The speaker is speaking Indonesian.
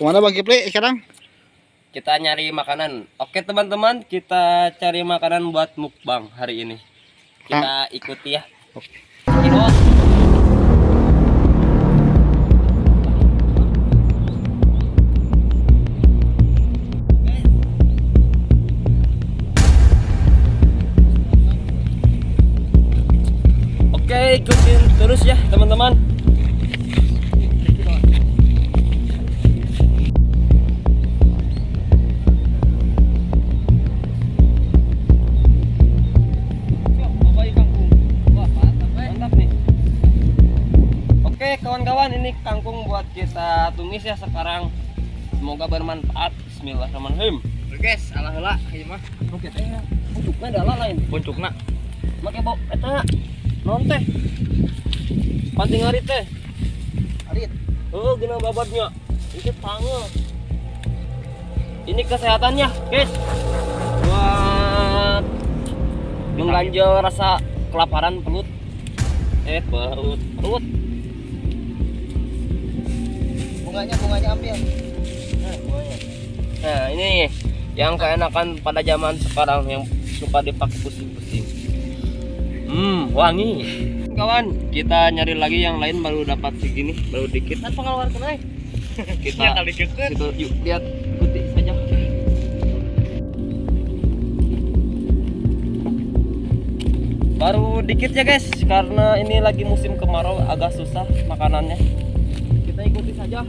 Kemana Bang Kipli sekarang? Kita nyari makanan. Oke teman-teman, kita cari makanan buat mukbang hari ini. Kita ikuti ya. Oke. Oke, ikutin terus ya teman-teman. Oke kawan-kawan, ini kangkung buat kita tumis ya sekarang. Semoga bermanfaat. Bismillahirrahmanirrahim. Guys, alah ieu mah. Oke teh. Pucukna adalah lain. Puncukna. Make bau eta non teh. Panting arit teh. Arit. Oh, gina babadnya. Ini tangga. Ini kesehatannya, guys. Buat mengganjal rasa kelaparan perut. Perut. Bunganya ambil. Nah, ini yang keenakan pada zaman sekarang yang suka dipakai pusing-pusing. Wangi. Kawan, kita nyari lagi yang lain, baru dapat segini, baru dikit. Kan pengeluar kena. Kita kali deket. Yuk lihat, ikuti saja. Baru dikit ya guys, karena ini lagi musim kemarau agak susah makanannya. Kita ikuti saja.